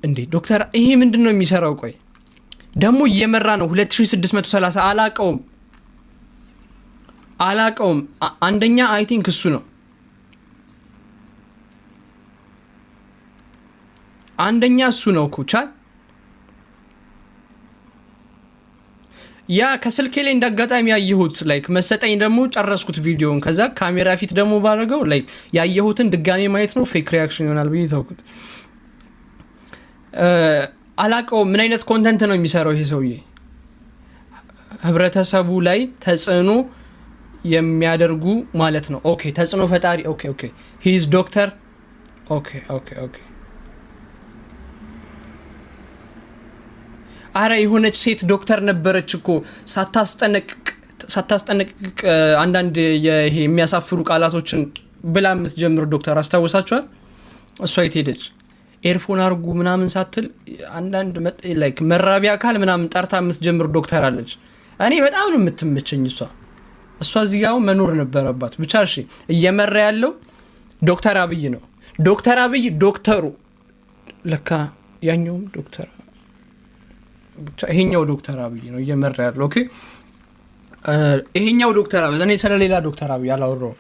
እንዴ ዶክተር ይሄ ምንድነው የሚሰራው? ቆይ ደግሞ እየመራ ነው 2630 አላቀውም አንደኛ አይ ቲንክ እሱ ነው አንደኛ እሱ ነው እኮ ቻል ያ ከስልኬ ላይ እንዳጋጣሚ ያየሁት ላይክ መሰጠኝ ደግሞ ጨረስኩት ቪዲዮን ከዛ ካሜራ ፊት ደግሞ ባረጋው ላይክ ያየሁትን ድጋሚ ማየት ነው ፌክ ሪአክሽን ይሆናል ብዬ ተውኩት አላቀው ምን አይነት ኮንተንት ነው የሚሰራው ይሄ ሰውዬ ህብረተሰቡ ላይ ተጽዕኖ የሚያደርጉ ማለት ነው ኦኬ ተጽዕኖ ፈጣሪ ኦኬ he is doctor ኦኬ አረ የሆነች ሴት ዶክተር ነበረች እኮ ሳታስጠነቅቅ አንዳንድ ይሄ የሚያሳፍሩ ቃላቶችን ብላ የምትጀምር ዶክተር አስታውሳችኋል እሷ የት ኤርፎን አርጉ ምናምን ሳትል አንዳንድ ላይክ መራቢያ አካል ምናምን ጠርታ የምትጀምር ዶክተር አለች እኔ በጣም ነው የምትመቸኝ እሷ እዚህ ጋር መኖር ነበረባት ብቻ እሺ እየመራ ያለው ዶክተር አብይ ነው ዶክተር አብይ ዶክተሩ ለካ ያኛው ዶክተር ብቻ ይሄኛው ዶክተር አብይ ነው እየመራ ያለው ኦኬ ይሄኛው ዶክተር አብይ እኔ ስለሌላ ዶክተር አብይ አላወራው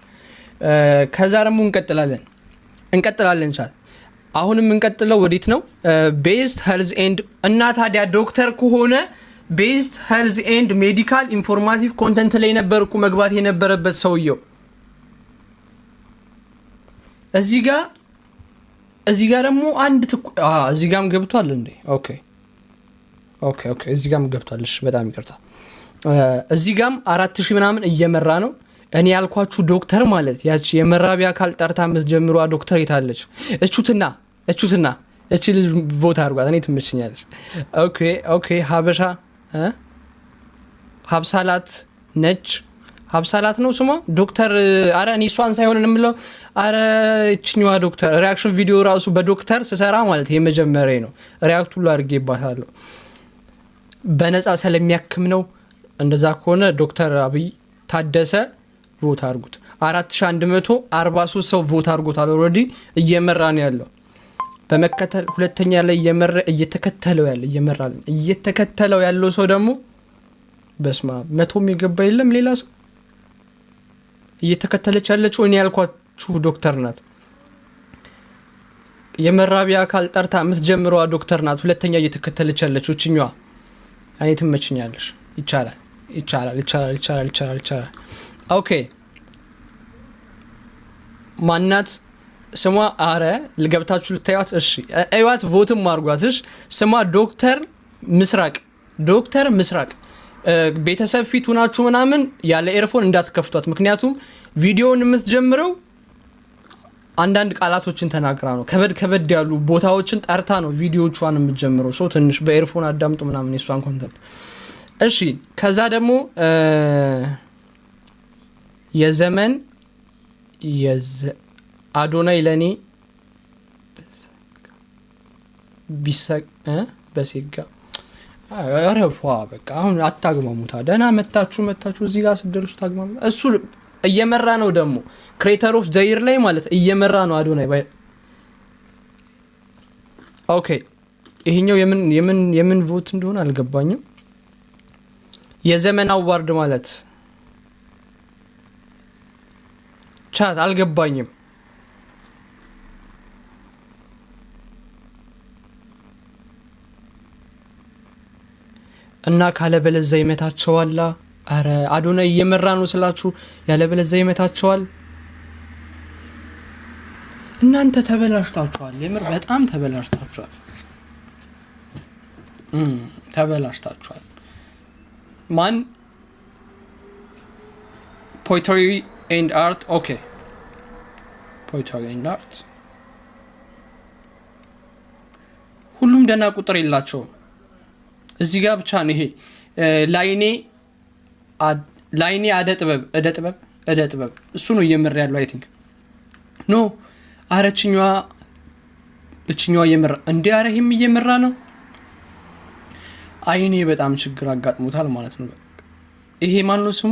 ከዛ ደግሞ እንቀጥላለን ቻል አሁንም እንቀጥለው ወዲት ነው ቤስት ሄልዝ ኤንድ እና ታዲያ ዶክተር ከሆነ ቤስት ሄልዝ ኤንድ ሜዲካል ኢንፎርማቲቭ ኮንተንት ላይ ነበርኩ መግባት የነበረበት ሰውየው እዚህ ጋር ደግሞ አንድ እዚህ ጋርም ገብቷል እንዴ ኦኬ እዚህ ጋርም ገብቷል እሺ በጣም ይቅርታ እዚህ ጋርም 4000 ምናምን እየመራ ነው እኔ ያልኳችሁ ዶክተር ማለት ያቺ የመራቢያ አካል ጠርታ የምትጀምሯ ዶክተር የታለች እቹትና እቺ ልጅ ቮት አድርጓት እኔ ትምችኛለች ኦኬ ሀበሻ ሀብሳላት ነች ሀብሳላት ነው ስሟ ዶክተር አረ እኔ እሷን ሳይሆን እንምለው አረ እቺኛዋ ዶክተር ሪአክሽን ቪዲዮ ራሱ በዶክተር ስሰራ ማለት የመጀመሪያ ነው ሪአክት ሁሉ አድርጌባታለሁ በነፃ ስለሚያክም ነው እንደዛ ከሆነ ዶክተር አብይ ታደሰ ቮት አድርጉት 4143 ሰው ቮት አድርጎታል ኦሬዲ እየመራ ነው ያለው በመከተል ሁለተኛ ላይ እየተከተለው ያለው ሰው ደግሞ በስማ 100 የሚገባ የለም ሌላ ሰው እየተከተለች ያለችው እኔ ያልኳችሁ ዶክተር ናት የመራቢያ አካል ጠርታ የምትጀምረዋ ዶክተር ናት ሁለተኛ እየተከተለች ያለችው እቺኛዋ እኔ ትመችኛለሽ ይቻላል ኦኬ ማናት ስሟ አረ ልገብታችሁ ልታዩት እሺ አይዋት ቮትም ማርጓትሽ ስሟ ዶክተር ምስራቅ ቤተሰብ ፊት ሆናችሁ ምናምን ያለ ኤርፎን እንዳትከፍቷት ምክንያቱም ቪዲዮውን የምትጀምረው አንዳንድ ቃላቶችን ተናግራ ነው ከበድ ያሉ ቦታዎችን ጠርታ ነው ቪዲዮቿን የምትጀምረው ሶ ትንሽ በኤርፎን አዳምጡ ምናምን የሷን ኮንተንት እሺ ከዛ ደግሞ የዘመን አዶናይ ለኔ በሴጋ አረፏ በቃ አሁን አታግማሙታ ደና መታችሁ እዚህ ጋር ስደርሱ ታግማሙ እሱ እየመራ ነው ደግሞ ክሬተር ኦፍ ዘይር ላይ ማለት እየመራ ነው አዶናይ ኦኬ ይሄኛው የምን ቮት እንደሆነ አልገባኝም የዘመን አዋርድ ማለት ቻት አልገባኝም እና ካለ በለዛ ይመታቸዋል አረ አዶናይ እየመራ ነው ስላችሁ ያለ በለዛ ይመታቸዋል እናንተ ተበላሽታችኋል የምር በጣም ተበላሽታችኋል ማን poetry and art okay poetry and art ሁሉም ደና ቁጥር የላቸውም እዚህ ጋር ብቻ ነው ይሄ ላይኔ አደ ጥበብ እሱ ነው እየመራ ያለው አይ ቲንክ ኖ እችኛዋ እየመራ እንዴ አረህም እየመራ ነው አይኔ በጣም ችግር አጋጥሞታል ማለት ነው ይሄ ማን ነው ስሙ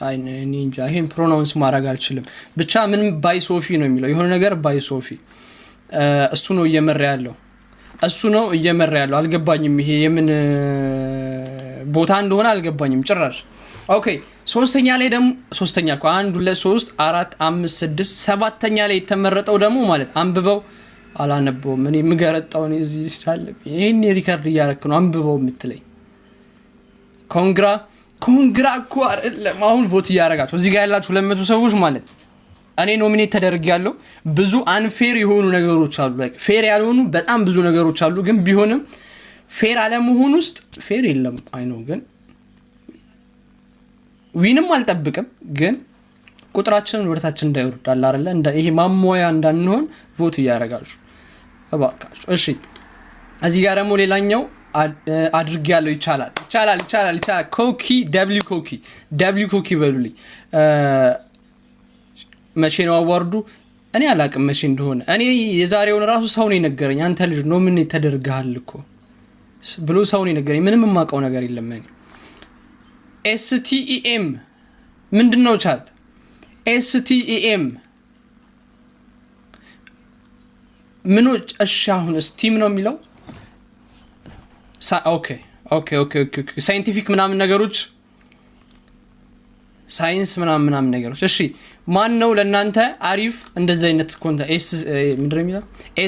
አይ እንጃ ይሄን ፕሮናውንስ ማድረግ አልችልም። ብቻ ምንም ባይ ሶፊ ነው የሚለው የሆነ ነገር ባይ ሶፊ እሱ ነው እየመራ ያለው አልገባኝም። ይሄ የምን ቦታ እንደሆነ አልገባኝም ጭራሽ። ኦኬ ሶስተኛ ላይ ደግሞ ሶስተኛ እኮ 1 2 3 4 5 6 ሰባተኛ ላይ የተመረጠው ደግሞ ማለት አንብበው አላነበውም እኔ ምገረጣው ነው እዚህ ይሻል። ይሄን ሪከርድ እያረክ ነው አንብበው የምትለኝ ኮንግራ እኮ አይደለም። አሁን ቮት እያረጋችሁ እዚህ ጋር ያላችሁ 200 ሰዎች ማለት እኔ ኖሚኔት ተደርጌያለሁ። ብዙ አንፌር የሆኑ ነገሮች አሉ፣ ላይክ ፌር ያልሆኑ በጣም ብዙ ነገሮች አሉ። ግን ቢሆንም ፌር አለመሆን ውስጥ ፌር የለም። አይ ነው ግን ዊንም አልጠብቅም። ግን ቁጥራችንን ወደታችን እንዳይወርድ አለ አይደለ እንደ ይሄ ማሞያ እንዳንሆን ቮት እያረጋችሁ እባካችሁ። እሺ እዚህ ጋር ደግሞ ሌላኛው አድርግ ያለው ይቻላል ኮኪ ደብሊው ኮኪ በሉልኝ። መቼ ነው አዋርዱ? እኔ አላቅም መቼ እንደሆነ። እኔ የዛሬውን ራሱ ሰው ነው የነገረኝ። አንተ ልጅ ነው ምን ተደርጋል እኮ ብሎ ሰው ነው የነገረኝ። ምንም የማውቀው ነገር የለም። እኔ STEM ምንድነው ቻት? STEM ምኖች? እሺ አሁን ስቲም ነው የሚለው ኦኬ ሳይንቲፊክ ምናምን ነገሮች ሳይንስ ምናምን ነገሮች። እሺ ማን ነው ለእናንተ አሪፍ እንደዚህ አይነት ኮንተንት ምንድነው የሚለው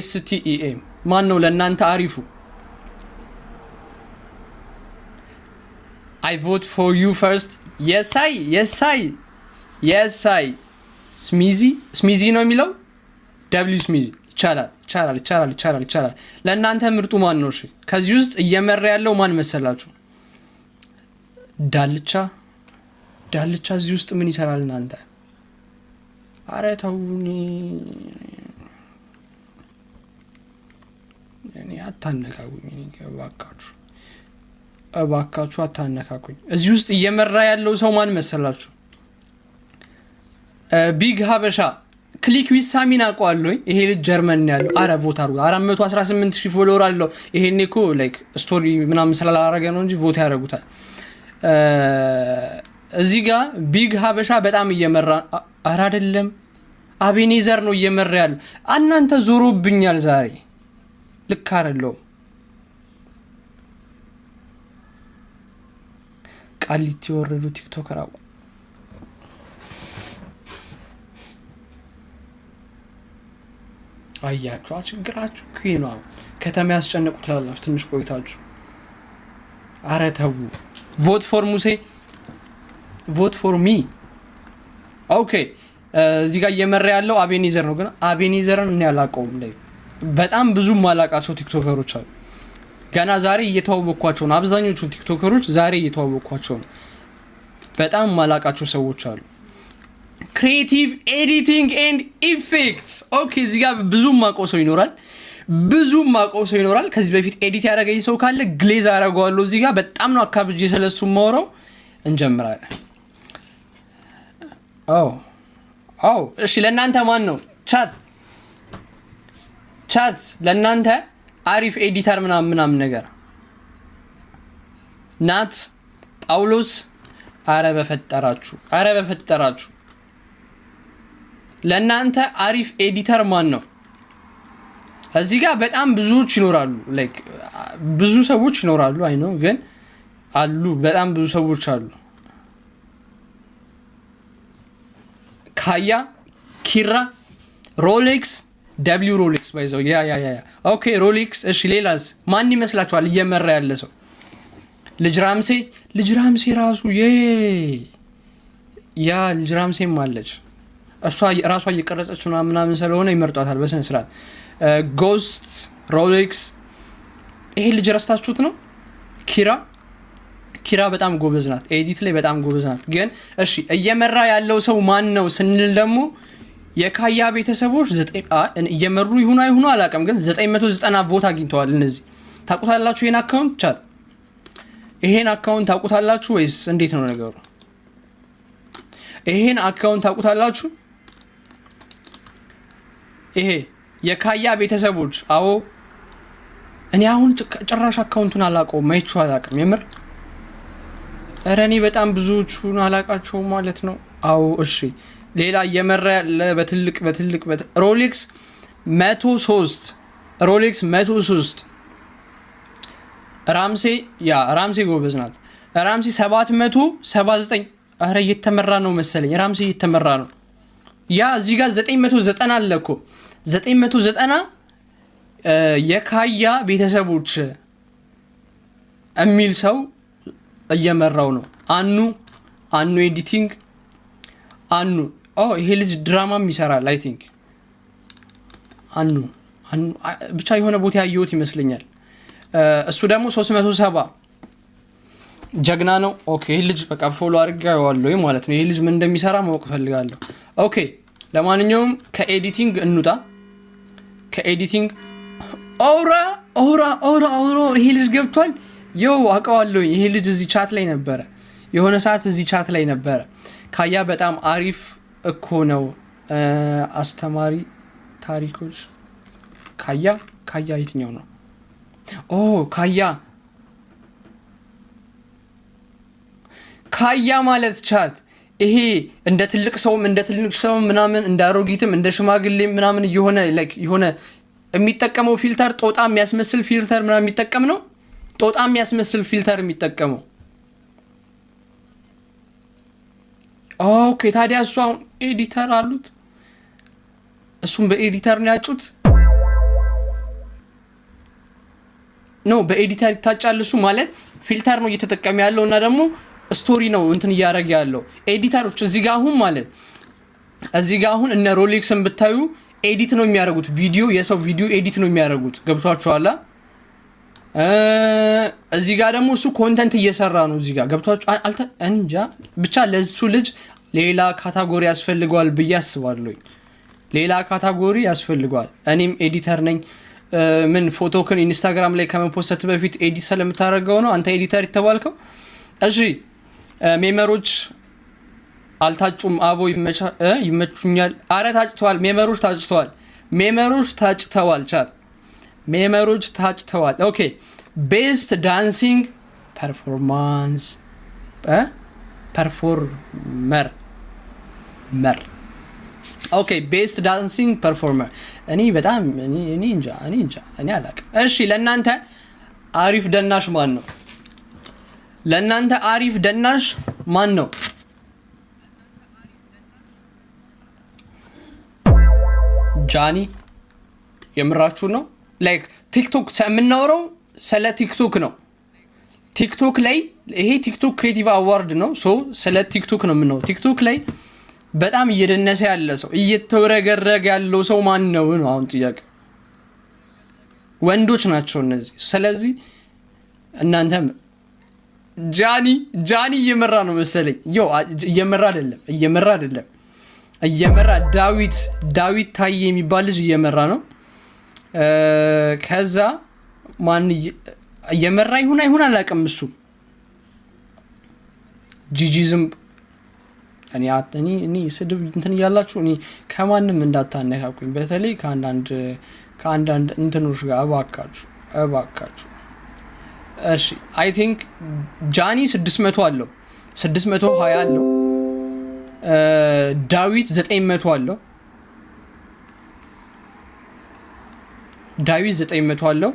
STEM ማን ነው ለእናንተ አሪፉ? I vote for you first. Yes I ስሚዚ ነው የሚለው W ስሚዚ ይቻላል። ለእናንተ ምርጡ ማን ነው? እሺ ከዚህ ውስጥ እየመራ ያለው ማን መሰላችሁ? ዳልቻ እዚህ ውስጥ ምን ይሰራል እናንተ? አረ ተውኒ እኔ አታነካኩኝ እባካችሁ አታነካኩኝ። እዚህ ውስጥ እየመራ ያለው ሰው ማን መሰላችሁ? ቢግ ሀበሻ ክሊክ ዊሳሚን አውቀዋለሁኝ። ይሄ ልጅ ጀርመን ያለው። አረ ቮት አድርጉ። 418,000 ፎሎወር አለው። ይሄኔ እኮ ላይክ ስቶሪ ምናምን ስላላረገ ነው እንጂ ቮት ያደርጉታል። እዚህ ጋር ቢግ ሀበሻ በጣም እየመራ አረ አይደለም አቤኔዘር ነው እየመራ ያለው። እናንተ ዞሮብኛል ዛሬ ልክ አይደለም። ቃሊቲ ወረዱ ቲክቶከር አው አያችሁ ችግራችሁ ነው። ከተማ ያስጨነቁት ያላችሁ ትንሽ ቆይታችሁ። አረ ተው። ቮት ፎር ሙሴ ቮት ፎር ሚ። ኦኬ እዚህ ጋር እየመራ ያለው አቤኔዘር ነው። ግን አቤኔዘርን እኔ አላውቀውም። ላይ በጣም ብዙ ማላቃቸው ቲክቶከሮች አሉ። ገና ዛሬ እየተዋወቅኳቸው ነው። አብዛኞቹ ቲክቶከሮች ዛሬ እየተዋወቅኳቸው ነው። በጣም ማላቃቸው ሰዎች አሉ። ክሪኤቲቭ ኤዲቲንግ ኤንድ ኢፌክትስ። ኦኬ እዚህ ጋር ብዙ ማውቀው ሰው ይኖራል። ከዚህ በፊት ኤዲት ያደረገኝ ሰው ካለ ግሌዝ አደርገዋለሁ። እዚህ ጋር በጣም ነው አካብጄ ስለሱ ማውራው። እንጀምራለን። እሺ ለእናንተ ማን ነው ቻት ለእናንተ አሪፍ ኤዲተር ምናምን ነገር? ናት ጳውሎስ። አረ በፈጠራችሁ ለእናንተ አሪፍ ኤዲተር ማን ነው? እዚህ ጋር በጣም ብዙዎች ይኖራሉ። ላይክ ብዙ ሰዎች ይኖራሉ። አይ ነው ግን አሉ በጣም ብዙ ሰዎች አሉ። ካያ፣ ኪራ፣ ሮሌክስ W ሮሌክስ ባይዘው ያ ኦኬ ሮሌክስ። እሺ ሌላስ ማን ይመስላችኋል እየመራ ያለ ሰው? ልጅ ራምሴ ራሱ ልጅ ራምሴም አለች። እሷ ራሷ እየቀረጸች ምናምን ስለሆነ ይመርጧታል በስነ ስርዓት። ጎስት፣ ሮሌክስ። ይሄ ልጅ ረስታችሁት ነው? ኪራ በጣም ጎበዝ ናት፣ ኤዲት ላይ በጣም ጎበዝ ናት። ግን እሺ እየመራ ያለው ሰው ማን ነው ስንል ደግሞ የካያ ቤተሰቦች እየመሩ ይሁኑ አይሁኑ አላውቅም፣ ግን 990 ቮት አግኝተዋል። እነዚህ ታውቁታላችሁ? ይሄን አካውንት ታውቁታላችሁ ወይስ እንዴት ነው ነገሩ? ይሄን አካውንት ታውቁታላችሁ? ይሄ የካያ ቤተሰቦች። አዎ እኔ አሁን ጭራሽ አካውንቱን አላውቀውም፣ አይቼው አላውቅም። የምር ኧረ እኔ በጣም ብዙዎቹን አላቃቸውም ማለት ነው። አዎ እሺ። ሌላ እየመራ ያለ በትልቅ ሮሌክስ 103 ሮሌክስ 103 ራምሴ ጎበዝ ናት። ራምሴ 779 ኧረ እየተመራ ነው መሰለኝ። ራምሴ እየተመራ ነው። ያ እዚህ ጋር 990 አለ እኮ 990 የካያ ቤተሰቦች የሚል ሰው እየመራው ነው። አኑ ኤዲቲንግ ይሄ ልጅ ድራማም ይሰራል አይ ቲንክ። አኑ ብቻ የሆነ ቦታ ያየሁት ይመስለኛል። እሱ ደግሞ 370 ጀግና ነው። ኦኬ ይሄ ልጅ በቃ ፎሎ አድርጌዋለሁ ማለት ነው። ይሄ ልጅ ምን እንደሚሰራ ማወቅ ፈልጋለሁ። ኦኬ ለማንኛውም ከኤዲቲንግ እንውጣ። ከኤዲቲንግ ኦራ ይሄ ልጅ ገብቷል። አውቀዋለሁ። ይሄ ልጅ እዚህ ቻት ላይ ነበረ፣ የሆነ ሰዓት እዚህ ቻት ላይ ነበረ። ካያ በጣም አሪፍ እኮ ነው አስተማሪ ታሪኮች። ካያ የትኛው ነው? ካያ ማለት ቻት ይሄ እንደ ትልቅ ሰውም ምናምን እንደ አሮጊትም እንደ ሽማግሌም ምናምን የሆነ የሚጠቀመው ፊልተር ጦጣ የሚያስመስል ፊልተር ምናምን የሚጠቀም ነው። ጦጣ የሚያስመስል ፊልተር የሚጠቀመው። ኦኬ ታዲያ እሱ አሁን ኤዲተር አሉት። እሱም በኤዲተር ነው ያጩት። በኤዲተር ይታጫል። እሱ ማለት ፊልተር ነው እየተጠቀመ ያለው እና ደግሞ ስቶሪ ነው እንትን እያደረገ ያለው። ኤዲተሮች እዚህ ጋር አሁን እነ ሮሌክስን ብታዩ ኤዲት ነው የሚያደርጉት። የሰው ቪዲዮ ኤዲት ነው የሚያደርጉት። ገብቷችኋል? እዚህ ጋር ደግሞ እሱ ኮንተንት እየሰራ ነው። እዚህ ጋር ገብቷችሁ እንጃ ብቻ ለሱ ልጅ ሌላ ካታጎሪ ያስፈልገዋል ብዬ አስባለሁ። ሌላ ካታጎሪ ያስፈልገዋል። እኔም ኤዲተር ነኝ። ምን ፎቶክን ኢንስታግራም ላይ ከመፖስት በፊት ኤዲት ስለምታደርገው ነው አንተ ኤዲተር የተባልከው። እሺ ሜመሮች አልታጩም። አቦ ይመቹኛል። አረ ታጭተዋል። ሜመሮች ታጭተዋል። ቻት ሜመሮች ታጭተዋል። ኦኬ ቤስት ዳንሲንግ ፐርፎርመር ኦኬ ቤስት ዳንሲንግ ፐርፎርመር። እኔ እንጃ አላቅም። እሺ ለእናንተ አሪፍ ደናሽ ማን ነው? ጃኒ የምራችሁ ነው? ላይክ ቲክቶክ የምናወራው ስለ ቲክቶክ ነው። ቲክቶክ ላይ ይሄ ቲክቶክ ክሬቲቭ አዋርድ ነው። ስለ ቲክቶክ ነው የምናወራው። ቲክቶክ ላይ በጣም እየደነሰ ያለ ሰው እየተወረገረገ ያለው ሰው ማን ነው ነው አሁን ጥያቄ። ወንዶች ናቸው እነዚህ። ስለዚህ እናንተም ጃኒ እየመራ ነው መሰለኝ። እየመራ ዳዊት ታዬ የሚባል ልጅ እየመራ ነው። ከዛ ማን እየመራ ይሁን አላውቅም። እሱ ጂጂዝም እኔ ስድብ እንትን እያላችሁ እኔ ከማንም እንዳታነካኩኝ፣ በተለይ ከአንዳንድ እንትኖች ጋር እባካችሁ። እሺ አይ ቲንክ ጃኒ 600 አለው፣ 620 አለው። ዳዊት 900 አለው።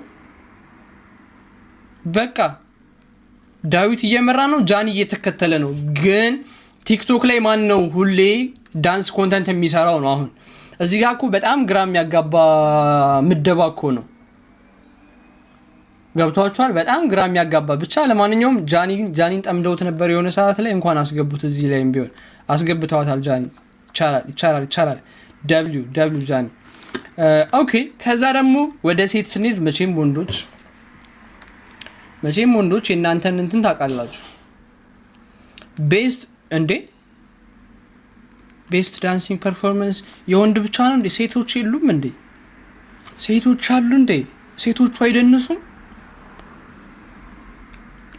በቃ ዳዊት እየመራ ነው፣ ጃኒ እየተከተለ ነው። ግን ቲክቶክ ላይ ማን ነው ሁሌ ዳንስ ኮንተንት የሚሰራው ነው? አሁን እዚህ ጋር እኮ በጣም ግራ የሚያጋባ ምደባ እኮ ነው። ገብቷችኋል? በጣም ግራ የሚያጋባ ብቻ። ለማንኛውም ጃኒን ጠምደውት ነበር የሆነ ሰዓት ላይ። እንኳን አስገቡት፣ እዚህ ላይም ቢሆን አስገብተዋታል። ጃኒ ይቻላል። ደብሊው ጃኒ። ኦኬ ከዛ ደግሞ ወደ ሴት ስንሄድ መቼም ወንዶች የእናንተን እንትን ታውቃላችሁ። ቤስት ዳንሲንግ ፐርፎርማንስ የወንድ ብቻ ነው እንዴ? ሴቶች የሉም እንዴ? ሴቶች አሉ እንዴ? ሴቶቹ አይደንሱም?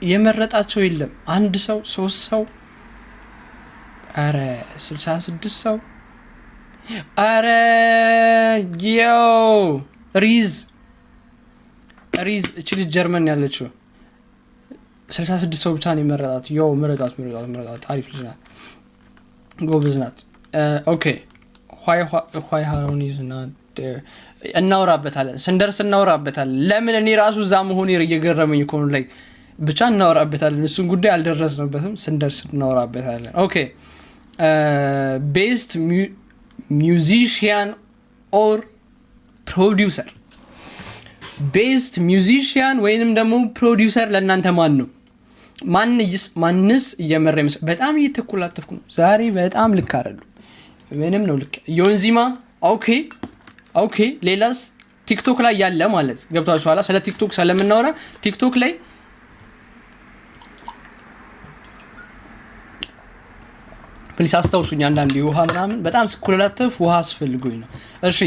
የመረጣቸው የለም? አንድ ሰው 3 ሰው አረ 66 ሰው አረ ሪዝ እቺ ልጅ ጀርመን ያለችው 66 ሰው ብቻ ነው የመረጣት። ያው ምረጣት አሪፍ ልጅ ናት፣ ጎበዝ ናት። ኦኬ why Harun is not there እናወራበታለን፣ ስንደርስ እናወራበታለን። ለምን እኔ ራሱ እዛ መሆን እየገረመኝ እኮ ነው። ላይ ብቻ እናወራበታለን፣ እሱን ጉዳይ አልደረስንበትም፣ ስንደርስ እናወራበታለን። ኦኬ ቤስት ሚውዚሽያን ኦር ፕሮዲውሰር። ቤስት ሚውዚሽያን ወይንም ደግሞ ፕሮዲውሰር ለእናንተ ማን ነው? ማንስ እየመራ ይመስል? በጣም እየተኮላተፍኩ ነው ዛሬ፣ በጣም ልክ አይደሉ። ምንም ነው ልክ ዮንዚማ። ኦኬ ሌላስ? ቲክቶክ ላይ ያለ ማለት ገብታችኋላ? ስለ ቲክቶክ ስለምናወራ ቲክቶክ ላይ ፕሊስ አስታውሱኝ። አንዳንዴ ውሃ ምናምን በጣም ስኮላተፍ ውሃ አስፈልጎኝ ነው። እሺ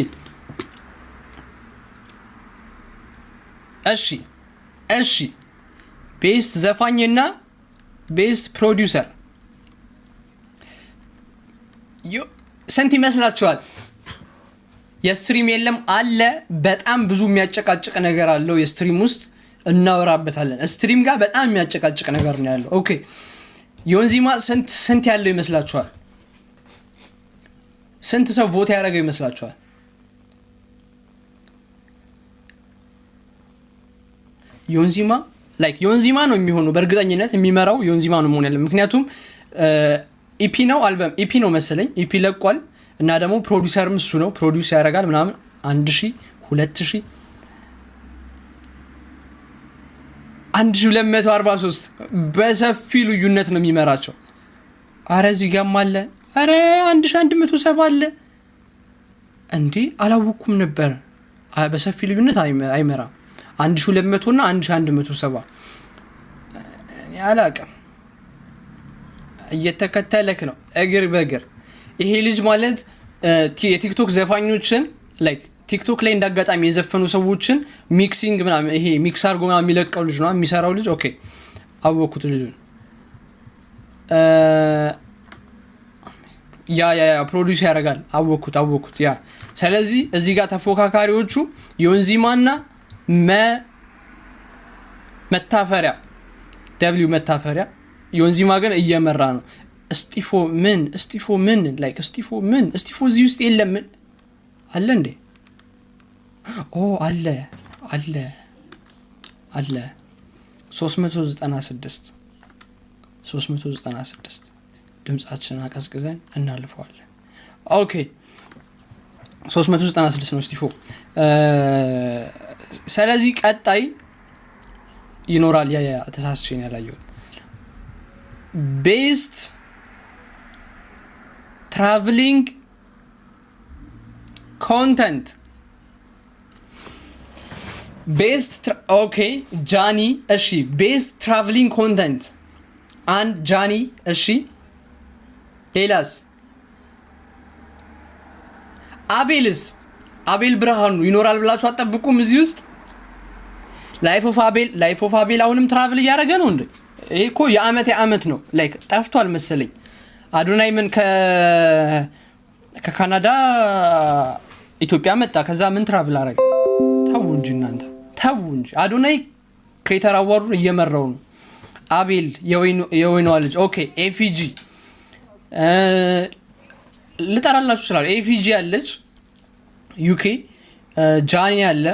ቤስት ዘፋኝና ቤስት ፕሮዲውሰር ስንት ይመስላችኋል? የስትሪም የለም አለ። በጣም ብዙ የሚያጨቃጭቅ ነገር አለው የስትሪም ውስጥ፣ እናወራበታለን። ስትሪም ጋር በጣም የሚያጨቃጭቅ ነገር ነው ያለው። ኦኬ ዮንዚማ ስንት ያለው ይመስላችኋል? ስንት ሰው ቮት ያደረገው ይመስላችኋል? ዮንዚማ ነው የሚሆነው በእርግጠኝነት። የሚመራው ዮንዚማ ነው መሆን ያለ። ምክንያቱም ኢፒ ነው አልበም ኢፒ ነው መሰለኝ፣ ኢፒ ለቋል። እና ደግሞ ፕሮዲውሰርም እሱ ነው፣ ፕሮዲውስ ያደርጋል ምናምን። 1000 2000 1243 በሰፊ ልዩነት ነው የሚመራቸው። አረ እዚህ ጋርም አለ። አረ 1170 አለ። እንዴ አላወኩም ነበር። በሰፊ ልዩነት አይመራም። 1200 እና 1170 እኔ አላውቅም። እየተከተለክ ነው እግር በእግር። ይሄ ልጅ ማለት የቲክቶክ ዘፋኞችን ላይክ ቲክቶክ ላይ እንዳጋጣሚ የዘፈኑ ሰዎችን ሚክሲንግ ምናምን ይሄ ሚክስ አድርጎ ምናምን የሚለቀው ልጅ ነው የሚሰራው ልጅ። ኦኬ አወኩት ልጁን። ያ ፕሮዲውስ ያደርጋል። አወኩት ያ። ስለዚህ እዚህ ጋር ተፎካካሪዎቹ ዮንዚማና መታፈሪያ ደብሊው መታፈሪያ። ዮንዚማ ግን እየመራ ነው። እስጢፎ ምን ላይክ እስጢፎ እዚህ ውስጥ የለም አለ እንዴ? ኦ አለ 396 ድምጻችንን አቀዝቅዘን እናልፈዋለን። ኦኬ 396 ነው እስጢፎ። ስለዚህ ቀጣይ ይኖራል። ያ ተሳስቼን ያላየው ቤስት ትራቭሊንግ ኮንተንት ኦኬ ጃኒ። እሺ ቤስት ትራቭሊንግ ኮንተንት አንድ ጃኒ። እሺ ሌላስ? አቤል ብርሃኑ ይኖራል ብላችሁ አጠብቁም እዚህ ውስጥ? ላይፍ ኦፍ አቤል አሁንም ትራቭል እያደረገ ነው እንዴ? ይሄ እኮ የአመት ነው። ላይክ ጠፍቷል መሰለኝ። አዶናይ ምን ከካናዳ ኢትዮጵያ መጣ፣ ከዛ ምን ትራቭል አረገ? ተው እንጂ እናንተ ተው እንጂ። አዶናይ ክሬተር አዋርዱን እየመራው ነው። አቤል የወይኗ ልጅ ኦኬ። ኤፊጂ ልጠራላችሁ ይችላል። ኤፊጂ ያለች ዩኬ፣ ጃኒ ያለ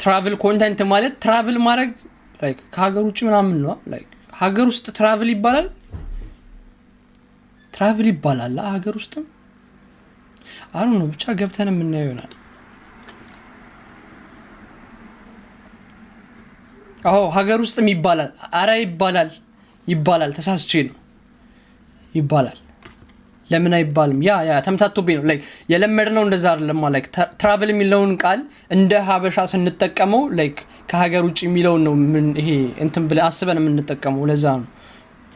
ትራቭል ኮንተንት ማለት ትራቭል ማድረግ ላይክ ከሀገር ውጭ ምናምን ነው። ላይክ ሀገር ውስጥ ትራቭል ይባላል ሀገር ውስጥም አሩ ነው። ብቻ ገብተን የምናየው ይሆናል። ሀገር ውስጥም ይባላል። አረ ይባላል። ተሳስቼ ነው ይባላል። ለምን አይባልም? ያ ተምታቶብኝ ነው። ላይክ የለመድነው እንደዛ አይደለም። ላይክ ትራቭል የሚለውን ቃል እንደ ሀበሻ ስንጠቀመው ላይክ ከሀገር ውጭ የሚለውን ነው ይሄ እንትን ብለ አስበን የምንጠቀመው። ለዛ ነው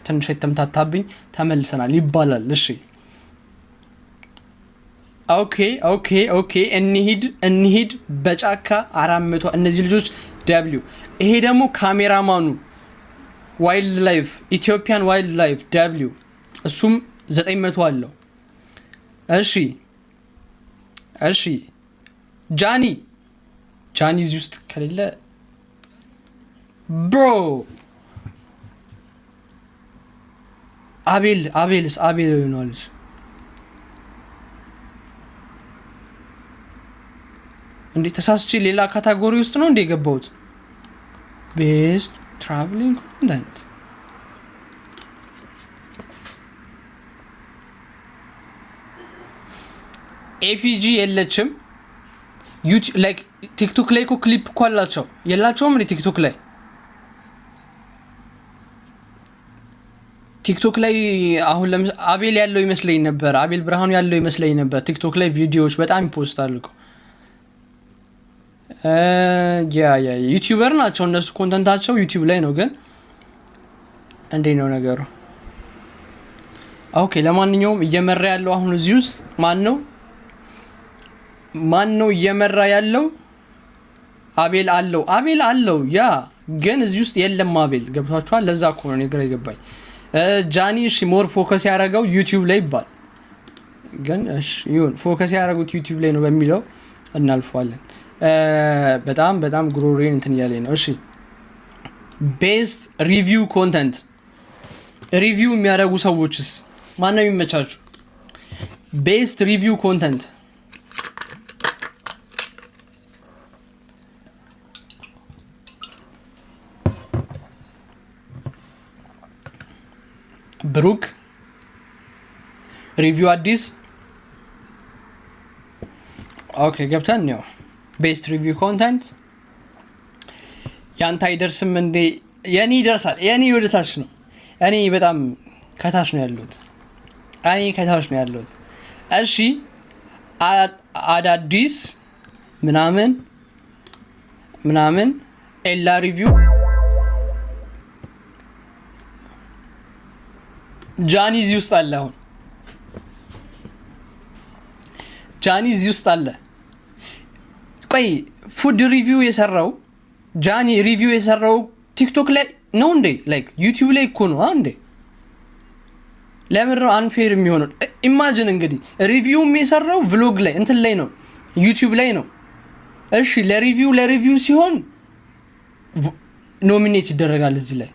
ትንሽ የተምታታብኝ። ተመልሰናል። ይባላል። እሺ ኦኬ እንሂድ በጫካ 400 እነዚህ ልጆች ደብሊው። ይሄ ደግሞ ካሜራማኑ ዋይልድ ላይፍ ኢትዮጵያን ዋይልድ ላይፍ ደብሊው፣ እሱም 900 አለው። እሺ ጃኒ እዚህ ውስጥ ከሌለ ብሮ አቤል ሆኗል። እንዴ ተሳስቼ ሌላ ካታጎሪ ውስጥ ነው እንዴ የገባሁት? ቤስት ትራቭሊንግ ኮንተንት ኤፊጂ የለችም። ዩቲዩብ ላይክ ቲክቶክ ላይ እኮ ክሊፕ እኮ አላቸው የላቸውም እንዴ? ቲክቶክ ላይ አሁን ለምሳሌ አቤል ያለው ይመስለኝ ነበር፣ አቤል ብርሃኑ ያለው ይመስለኝ ነበር። ቲክቶክ ላይ ቪዲዮዎች በጣም ይፖስታሉ እኮ ዩቲዩበር ናቸው እነሱ፣ ኮንተንታቸው ዩቲዩብ ላይ ነው። ግን እንዴት ነው ነገሩ? ኦኬ ለማንኛውም እየመራ ያለው አሁን እዚህ ውስጥ ማን ነው እየመራ ያለው? አቤል አለው ያ ግን እዚህ ውስጥ የለም አቤል። ገብቷችኋል? ለዛ እኮ ነው ግራ ይገባኝ። ጃኒ እሺ ሞር ፎከስ ያደረገው ዩቲዩብ ላይ ይባል፣ ግን እሺ ይሁን ፎከስ ያደረጉት ዩቲዩብ ላይ ነው በሚለው እናልፈዋለን። በጣም ግሮሬን እንትን እያለኝ ነው። እሺ ቤስት ሪቪው ኮንተንት፣ ሪቪው የሚያደርጉ ሰዎችስ ማን ነው የሚመቻችሁ? ቤስት ሪቪው ኮንተንት ብሩክ ሪቪው አዲስ። ኦኬ ገብተን ነው ቤስት ሪቪው ኮንተንት። ያንተ አይደርስም እንዴ? የኔ ይደርሳል። የኔ ወደ ታች ነው። እኔ በጣም ከታች ነው ያለሁት። እሺ አዳዲስ ምናምን ኤላ ሪቪው ጃኒ እዚህ ውስጥ አለ። አሁን ጃኒ እዚህ ውስጥ አለ። ቆይ ፉድ ሪቪው የሰራው ጃኒ ሪቪው የሰራው ቲክቶክ ላይ ነው እንዴ? ላይክ ዩቲዩብ ላይ እኮ ነው እንዴ? ለምን ነው አንፌር የሚሆነው? ኢማጂን እንግዲህ ሪቪው የሰራው ቭሎግ ላይ እንትን ላይ ነው፣ ዩቲዩብ ላይ ነው። እሺ ለሪቪው ሲሆን ኖሚኔት ይደረጋል እዚህ ላይ።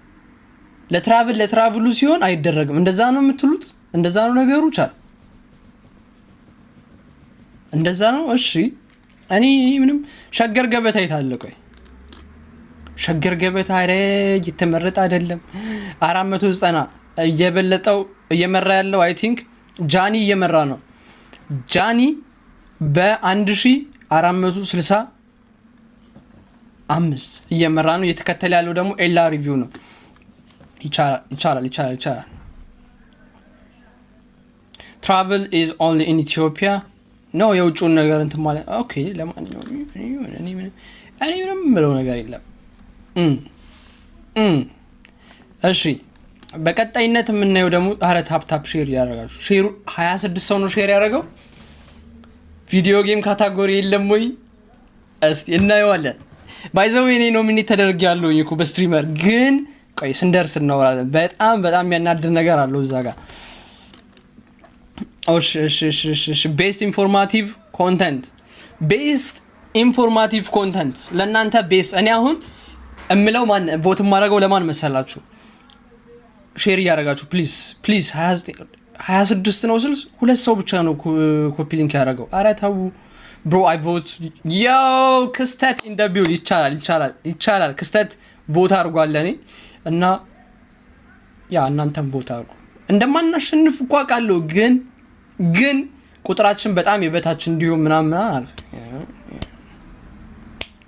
ለትራቭሉ ሲሆን አይደረግም። እንደዛ ነው የምትሉት? እንደዛ ነው ነገሩ? ቻል እንደዛ ነው። እሺ እኔ ምንም ሸገር ገበታ ይታለ። ቆይ ሸገር ገበታ እየተመረጠ አይደለም። 490 እየበለጠው እየመራ ያለው አይ ቲንክ ጃኒ እየመራ ነው። ጃኒ በ1465 እየመራ ነው። እየተከተለ ያለው ደግሞ ኤላ ሪቪው ነው። ይቻላል። ትራቨል ኢዝ ኦንሊ ኢን ኢትዮጵያ ነው የውጭውን ነገር እንትን ማለት። ኦኬ ለማንኛውም እኔ ምንም ምለው ነገር የለም። እሺ በቀጣይነት የምናየው ደግሞ ታፕ ሼር ያደርጋችሁ። ሼሩ 26 ሰው ነው ሼር ያደረገው። ቪዲዮ ጌም ካታጎሪ የለም ወይ? እስቲ እናየዋለን። ባይዘው እኔ ኖሚኔት ተደርጌያለሁ እኮ በስትሪመር ግን ቆይ ስንደርስ እናወራለን። በጣም የሚያናድድ ነገር አለው እዛ ጋር። እሺ ቤስት ኢንፎርማቲቭ ኮንተንት ለእናንተ ቤስት። እኔ አሁን እምለው ማን ቮት ማድረገው ለማን መሰላችሁ? ሼር እያደረጋችሁ ፕሊዝ 26 ነው ስል 2 ሰው ብቻ ነው ኮፒ ሊንክ ያደረገው። ኧረ ተው ብሮ አይ ቮት ያው ክስተት ኢን ዘ ቢውል። ይቻላል ክስተት ቮት አድርጓል ለኔ እና ያ እናንተም ቮት አድርጉ። እንደማናሸንፍ እኮ አውቃለሁ፣ ግን ቁጥራችን በጣም የበታችን እንዲሁም ምናምን አልፍ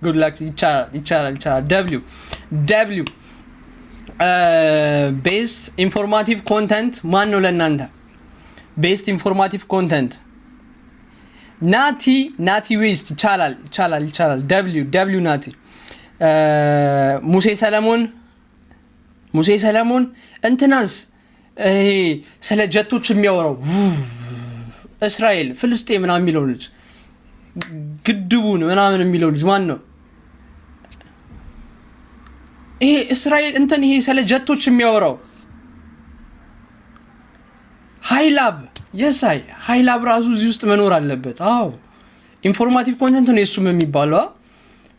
ጉድ ላክ። ይቻላል ደብሊው ቤስት ኢንፎርማቲቭ ኮንተንት ማን ነው ለእናንተ? ቤስት ኢንፎርማቲቭ ኮንተንት ናቲ ዌስት። ይቻላል ደብሊው ናቲ። ሙሴ ሰለሞን እንትናስ ስለ ጀቶች የሚያወራው እስራኤል ፍልስጤም ምናምን የሚለው ልጅ ግድቡን ምናምን የሚለው ልጅ ማን ነው? ይሄ እስራኤል እንትን ይሄ ስለ ጀቶች የሚያወራው ሃይላብ ራሱ እዚህ ውስጥ መኖር አለበት። አዎ ኢንፎርማቲቭ ኮንተንት ነው የሱም የሚባለው።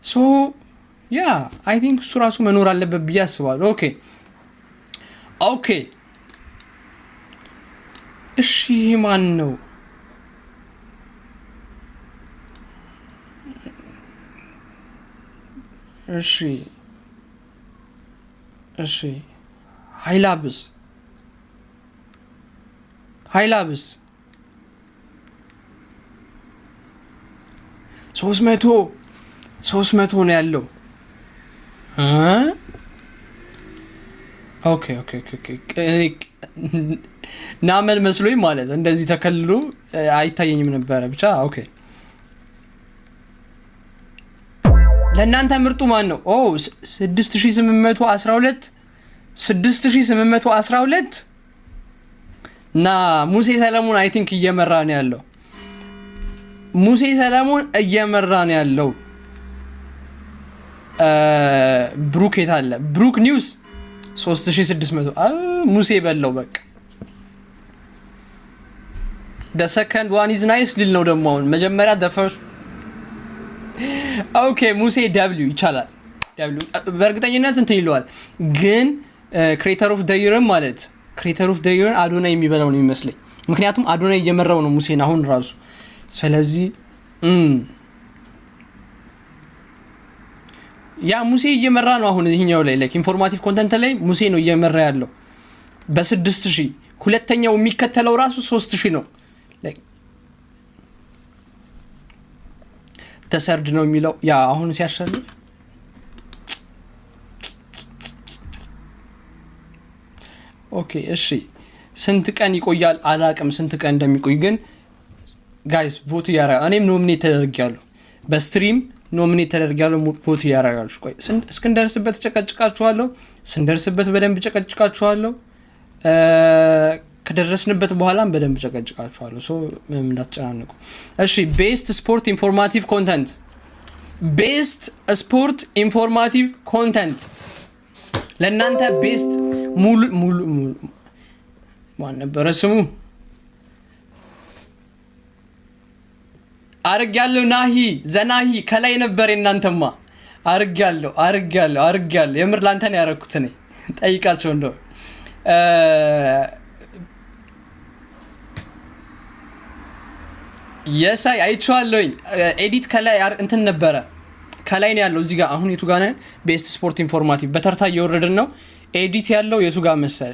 ሶ ያ አይ ቲንክ እሱ ራሱ መኖር አለበት ብዬ አስባለሁ። ኦኬ እሺ ማን ነው? እሺ ሃይላብስ 300 ነው ያለው። ኦኬ ናመል መስሎኝ ማለት እንደዚህ ተከልሎ አይታየኝም ነበረ። ብቻ ኦኬ ለእናንተ ምርጡ ማን ነው? 6812 እና ሙሴ ሰለሞን አይ ቲንክ እየመራ ነው ያለው። ብሩክ የት አለ? ብሩክ ኒውስ 3600 ሙሴ በለው በቃ። the second one is nice ሊል ነው ደግሞ አሁን መጀመሪያ the first ኦኬ ሙሴ ደብሊው ይቻላል። ደብሊው በእርግጠኝነት እንትን ይለዋል። ግን ክሬተር ኦፍ ዘ ይር ማለት ክሬተር ኦፍ ዘ ይር አዶናይ የሚበላው ነው የሚመስለኝ። ምክንያቱም አዶናይ እየመራው ነው ሙሴን አሁን ራሱ። ስለዚህ ያ ሙሴ እየመራ ነው አሁን እዚህኛው ላይ ላይክ ኢንፎርማቲቭ ኮንተንት ላይ ሙሴ ነው እየመራ ያለው በ6000። ሁለተኛው የሚከተለው ራሱ 3000 ነው። ላይክ ተሰርድ ነው የሚለው ያ አሁን ሲያሸንፍ ኦኬ እሺ ስንት ቀን ይቆያል አላቅም ስንት ቀን እንደሚቆይ ግን ጋይስ ቮት ያረጋ እኔም ኖሚኔት ተደርጊያለሁ በስትሪም ኖሚኔት ተደርጊያለሁ ቮት ያረጋችሁ ቆይ እስክንደርስበት ጨቀጭቃችኋለሁ ስንደርስበት በደንብ ጨቀጭቃችኋለሁ ከደረስንበት በኋላም በደንብ ጨቀጭቃችኋለሁ ሶ ምንም እንዳትጨናነቁ እሺ ቤስት ስፖርት ኢንፎርማቲቭ ኮንተንት ለእናንተ ቤስት ሙሉ ማን ነበረ ስሙ አርጋለሁ ዘናሂ ከላይ ነበር እናንተማ አርጋለሁ የምር ላንተ ነው ያረኩት ነኝ ጠይቃቸው እንደው የሳይ አይቻለሁኝ ኤዲት ከላይ እንትን ነበረ ከላይ ነው ያለው እዚህ ጋር አሁን የቱ ጋር ነው ቤስት ስፖርት ኢንፎርማቲቭ በተርታ እየወረድን ነው ኤዲት ያለው የቱ ጋር መሰለ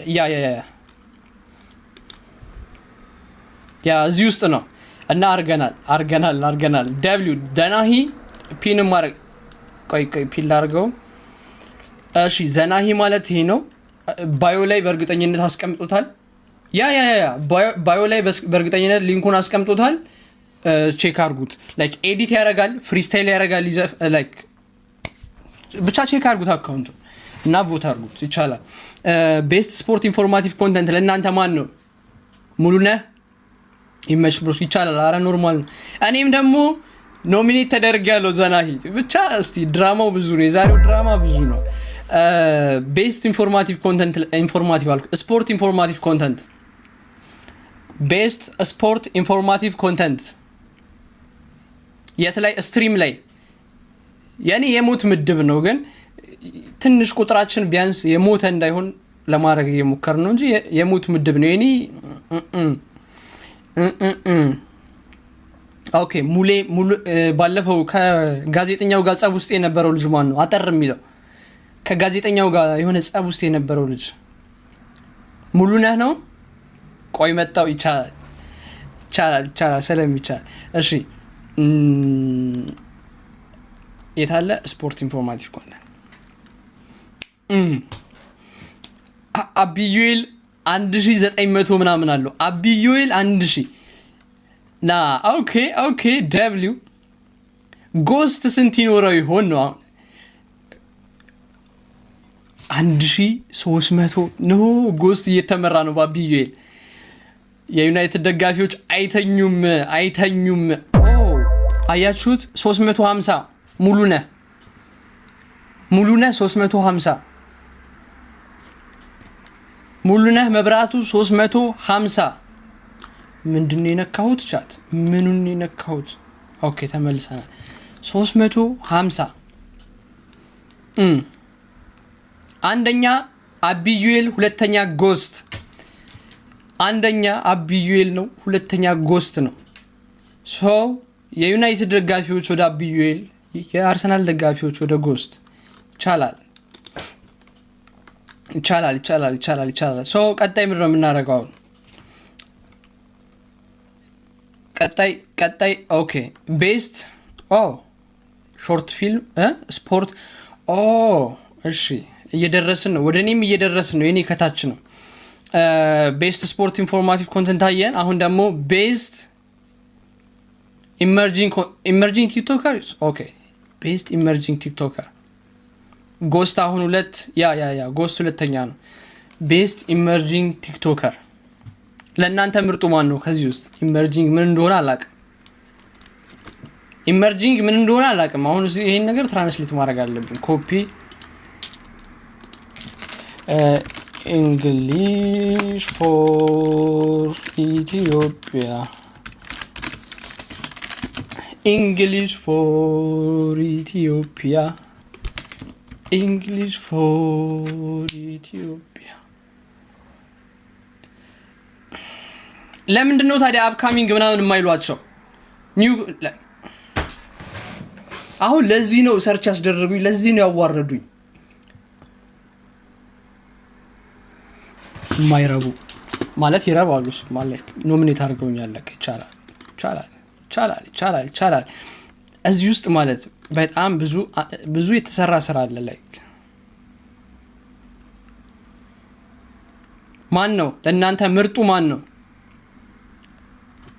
ያ እዚህ ውስጥ ነው እና አርገናል ደብሊው ዘናሂ ፒን ማድረግ ቆይ ፒን ላድርገው እሺ ዘናሂ ማለት ይሄ ነው ባዮ ላይ በእርግጠኝነት አስቀምጦታል ያ ባዮ ላይ በእርግጠኝነት ሊንኩን አስቀምጦታል ቼክ አድርጉት ላይክ ኤዲት ያደርጋል ፍሪስታይል ያደርጋል ላይክ ብቻ ቼክ አድርጉት አካውንቱ እና ቮት አድርጉት ይቻላል ቤስት ስፖርት ኢንፎርማቲቭ ኮንተንት ለእናንተ ማን ነው ሙሉነህ ኢሜጅ ብሮስ ይቻላል አረ ኖርማል ነው እኔም ደግሞ ኖሚኔት ተደርጊያለሁ ዘናሂ ብቻ እስቲ ድራማው ብዙ ነው የዛሬው ድራማ ብዙ ነው ቤስት ኢንፎርማቲቭ ኮንተንት ኢንፎርማቲቭ አልኩ ስፖርት ኢንፎርማቲቭ ኮንተንት ቤስት ስፖርት ኢንፎርማቲቭ ኮንተንት የት ላይ ስትሪም ላይ ያኔ የሞት ምድብ ነው ግን ትንሽ ቁጥራችን ቢያንስ የሞተ እንዳይሆን ለማድረግ እየሞከርን ነው እንጂ የሞት ምድብ ነው የኔ ኦኬ ሙሉ ባለፈው ከጋዜጠኛው ጋር ጸብ ውስጥ የነበረው ልጅ ማን ነው አጠር የሚለው ከጋዜጠኛው ጋር የሆነ ጸብ ውስጥ የነበረው ልጅ ሙሉነህ ነው ቆይ መጣው ይቻላል ስለሚቻል እሺ የታለ ስፖርት ኢንፎርማቲቭ ኮንተንት አቢዩኤል 1900 ምናምን አለው አቢዩኤል 1000 ና ኦኬ ደብሊው ጎስት ስንት ይኖረው ይሆን ነው 1300 ነው ጎስት እየተመራ ነው ባቢዩኤል የዩናይትድ ደጋፊዎች አይተኙም አያችሁት 350 ሙሉነህ 350 ሙሉነህ መብራቱ 350 ምንድነው የነካሁት ቻት ምኑን የነካሁት ኦኬ ተመልሰናል 350 አንደኛ አቢዩኤል፣ ሁለተኛ ጎስት። አንደኛ አቢዩኤል ነው፣ ሁለተኛ ጎስት ነው። ሶ የዩናይትድ ደጋፊዎች ወደ አቢዩኤል፣ የአርሰናል ደጋፊዎች ወደ ጎስት። ይቻላል ይቻላል ይቻላል ይቻላል ይቻላል። ሶ ቀጣይ ምንድነው የምናደርገው? ቀጣይ ኦኬ ቤስት ሾርት ፊልም ስፖርት እሺ እየደረስን ነው፣ ወደ እኔም እየደረስን ነው። የኔ ከታች ነው። ቤስት ስፖርት ኢንፎርማቲቭ ኮንተንት አየን። አሁን ደግሞ ቤስት ኢመርጂንግ ቲክቶከር ኦኬ ቤስት ኢመርጂንግ ቲክቶከር ጎስት አሁን ጎስት ሁለተኛ ነው። ቤስት ኢመርጂንግ ቲክቶከር ለእናንተ ምርጡ ማን ነው ከዚህ ውስጥ? ኢመርጂንግ ምን እንደሆነ አላቅም። አሁን ይሄን ነገር ትራንስሌት ማድረግ አለብን። ኮፒ እንግሊሽ ፎር ኢትዮጵያ English for Ethiopia. English for Ethiopia. ለምንድን ነው ታዲያ አፕካሚንግ ምናምን የማይሏቸው? ኒው አሁን ለዚህ ነው ሰርች ያስደረጉኝ፣ ለዚህ ነው ያዋረዱኝ። ማይረቡ ማለት ይረባሉ ማለት ኖሚኔት አድርገውኛል። ለካ ይቻላል እዚህ ውስጥ ማለት በጣም ብዙ የተሰራ ስራ አለ። ላይክ ማን ነው ለእናንተ ምርጡ? ማን ነው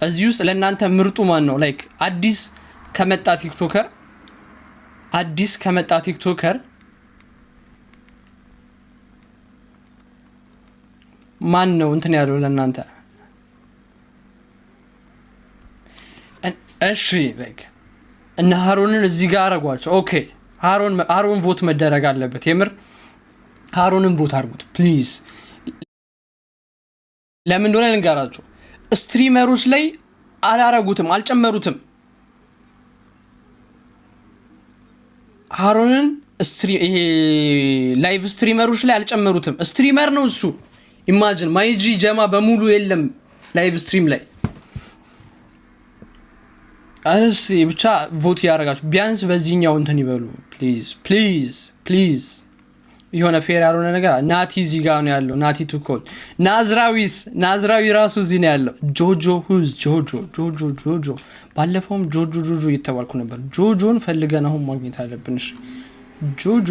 እዚህ ውስጥ ለእናንተ ምርጡ? ማን ነው? ላይክ አዲስ ከመጣ ቲክቶከር ማን ነው እንትን ያለው ለእናንተ? እሺ ላይክ እና ሃሮንን እዚህ ጋር አረጓቸው። ኦኬ ሃሮን ቮት መደረግ አለበት። የምር ሃሮንን ቮት አድርጉት ፕሊዝ። ለምን እንደሆነ ልንገራችሁ። ስትሪመሮች ላይ አላረጉትም፣ አልጨመሩትም። ሃሮንን ይሄ ላይቭ ስትሪመሮች ላይ አልጨመሩትም። ስትሪመር ነው እሱ። ኢማጂን ማይጂ ጀማ በሙሉ የለም ላይቭ ስትሪም ላይ። አስ ብቻ ቮት ያደርጋችሁ ቢያንስ በዚህኛው እንትን ይበሉ ፕሊዝ። የሆነ ፌር ያልሆነ ነገር ናቲ እዚህ ጋር ነው ያለው። ናቲ ቱኮል ናዝራዊ ራሱ እዚህ ነው ያለው። ጆጆ ባለፈውም ጆጆ እየተባልኩ ነበር። ጆጆን ፈልገን አሁን ማግኘት አለብን። ጆጆ